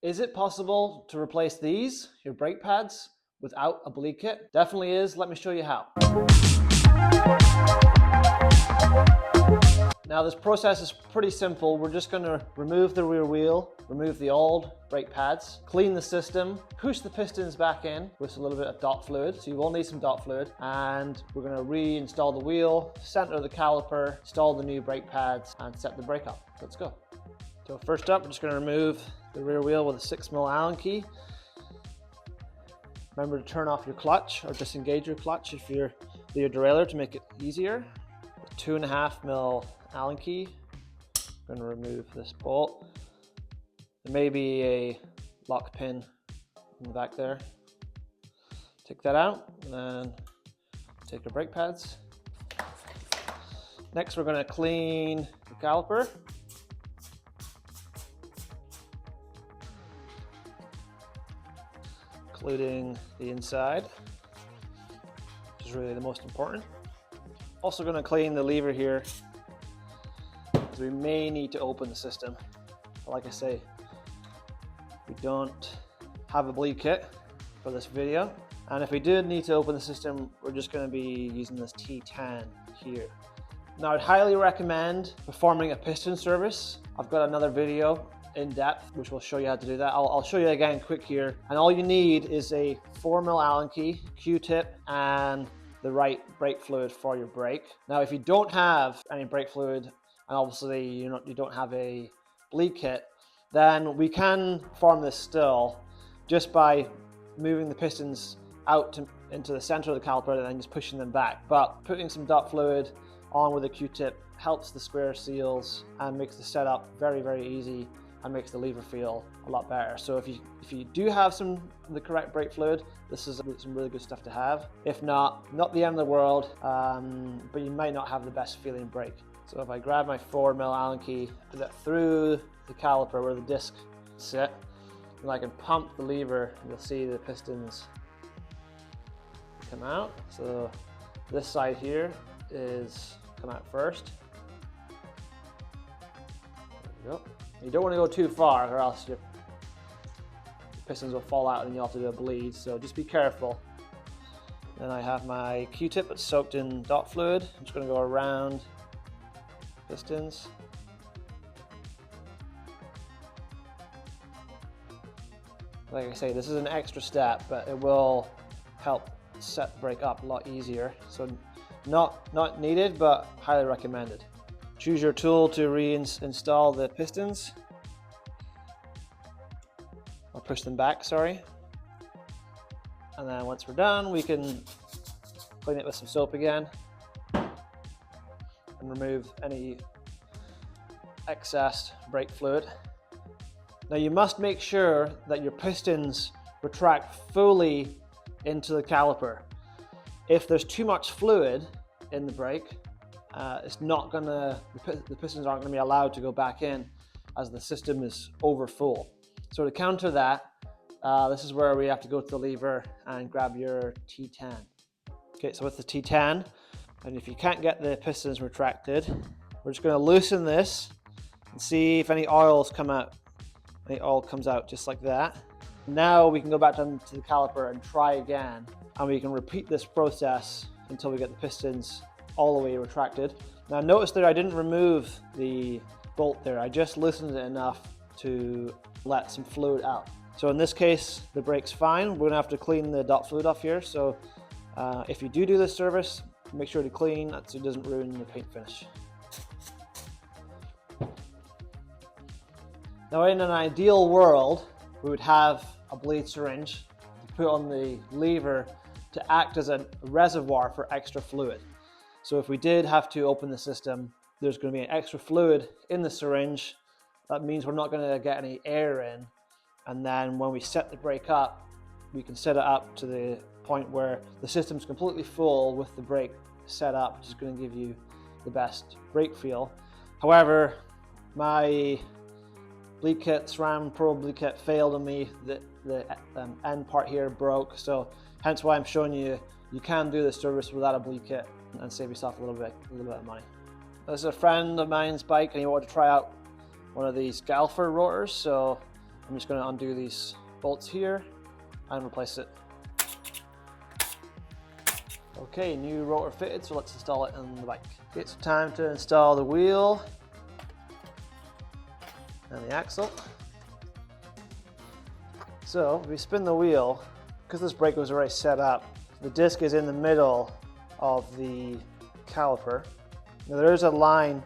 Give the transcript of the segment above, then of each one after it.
Is it possible to replace these, your brake pads, without a bleed kit? Definitely is. Let me show you how. Now this process is pretty simple. We're just going to remove the rear wheel, remove the old brake pads, clean the system, push the pistons back in with a little bit of dot fluid. So you will need some dot fluid, and we're going to reinstall the wheel, center the caliper, install the new brake pads, and set the brake up. Let's go. So first up, we're just going to remove the rear wheel with a 6mm Allen key. Remember to turn off your clutch or disengage your clutch if you're your derailleur to make it easier. With 2.5mm Allen key, I'm going to remove this bolt. There may be a lock pin in the back there. Take that out, and then take your brake pads. Next, we're going to clean the caliper. Including the inside, which is really the most important. Also going to clean the lever here, because we may need to open the system. But like I say, we don't have a bleed kit for this video, and if we did need to open the system, we're just going to be using this T10 here. Now I'd highly recommend performing a piston service. I've got another video in depth which will show you how to do that. I'll show you again quick here, and all you need is a 4mm Allen key, Q-tip, and the right brake fluid for your brake. Now if you don't have any brake fluid, and obviously you don't have a bleed kit, then we can form this still just by moving the pistons out into the center of the caliper and then just pushing them back. But putting some dot fluid on with a Q-tip helps the square seals and makes the setup very, very easy, and makes the lever feel a lot better. So if you do have the correct brake fluid, this is some really good stuff to have. If not the end of the world, but you might not have the best feeling brake. So if I grab my 4mm Allen key, put that through the caliper where the disc sit, and I can pump the lever, and you'll see the pistons come out. So this side here is come out first. There we go. You don't want to go too far, or else your pistons will fall out and you'll have to do a bleed, so just be careful. Then I have my Q-tip that's soaked in dot fluid. I'm just going to go around pistons. Like I say, this is an extra step, but it will help set the brake up a lot easier. So not needed, but highly recommended. Choose your tool to reinstall the pistons, or push them back, sorry. And then once we're done, we can clean it with some soap again and remove any excess brake fluid. Now you must make sure that your pistons retract fully into the caliper. If there's too much fluid in the brake, the pistons aren't going to be allowed to go back in, as the system is over full. So to counter that, this is where we have to go to the lever and grab your T10. Okay, so with the T10, and if you can't get the pistons retracted, we're just going to loosen this and see if any oils come out. Any oil comes out just like that. Now we can go back down to the caliper and try again, and we can repeat this process until we get the pistons all the way retracted. Now notice that I didn't remove the bolt there, I just loosened it enough to let some fluid out. So in this case, the brake's fine. We're gonna have to clean the dot fluid off here. So if you do this service, make sure to clean so it doesn't ruin the paint finish. Now in an ideal world, we would have a bleed syringe to put on the lever to act as a reservoir for extra fluid. So if we did have to open the system, there's going to be an extra fluid in the syringe. That means we're not going to get any air in. And then when we set the brake up, we can set it up to the point where the system's completely full with the brake set up, which is going to give you the best brake feel. However, my bleed kit, SRAM Pro bleed kit failed on me. The end part here broke, so hence why I'm showing you can do this service without a bleed kit and save yourself a little bit of money. This is a friend of mine's bike, and he wanted to try out one of these galfer rotors, so I'm just going to undo these bolts here and replace it. Okay, new rotor fitted, so let's install it on the bike. Okay, it's time to install the wheel and the axle. So if we spin the wheel, because this brake was already set up, the disc is in the middle of the caliper. Now there is a line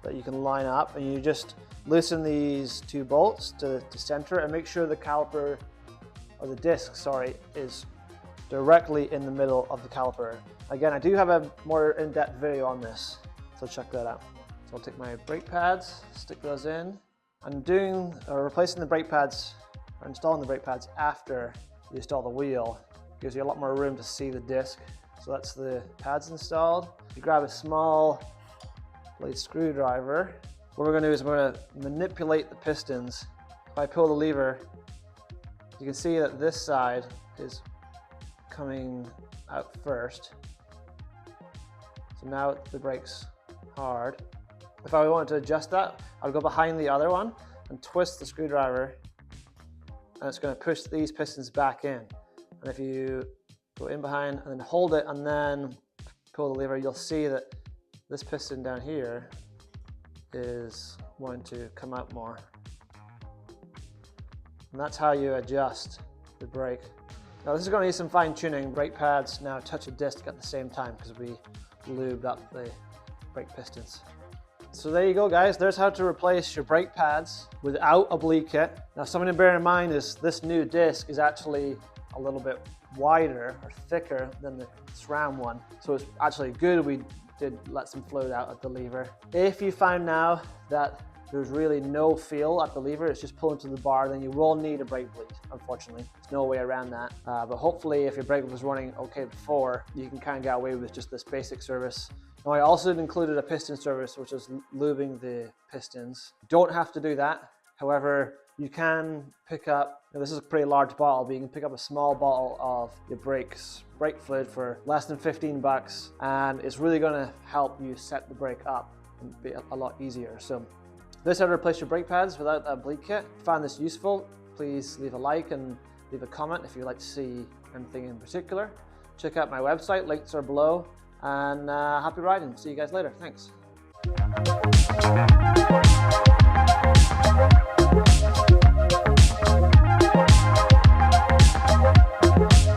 that you can line up, and you just loosen these two bolts to center and make sure the caliper, or the disc, sorry, is directly in the middle of the caliper. Again, I do have a more in-depth video on this, so check that out. So I'll take my brake pads, stick those in. I'm replacing the brake pads, or installing the brake pads after you install the wheel. Gives you a lot more room to see the disc. So that's the pads installed. You grab a small blade screwdriver. What we're going to do is we're going to manipulate the pistons. If I pull the lever, you can see that this side is coming out first. So now the brake's hard. If I wanted to adjust that, I'll go behind the other one and twist the screwdriver, and it's going to push these pistons back in. And if you go in behind and then hold it and then pull the lever, you'll see that this piston down here is wanting to come out more. And that's how you adjust the brake. Now this is going to need some fine tuning. Brake pads now touch a disc at the same time because we lubed up the brake pistons. So there you go, guys. There's how to replace your brake pads without a bleed kit. Now something to bear in mind is this new disc is actually a little bit wider or thicker than the SRAM one. So it's actually good we did let some fluid out at the lever. If you find now that there's really no feel at the lever, it's just pulling to the bar, then you will need a brake bleed, unfortunately. There's no way around that. But hopefully if your brake was running okay before, you can kind of get away with just this basic service. Now I also included a piston service, which is lubing the pistons. You don't have to do that. However, you can pick up, this is a pretty large bottle, but you can pick up a small bottle of your brake fluid for less than 15 bucks, and it's really gonna help you set the brake up and be a lot easier. So this is how to replace your brake pads without a bleed kit. If you found this useful, please leave a like and leave a comment if you'd like to see anything in particular. Check out my website, links are below, and happy riding. See you guys later, thanks.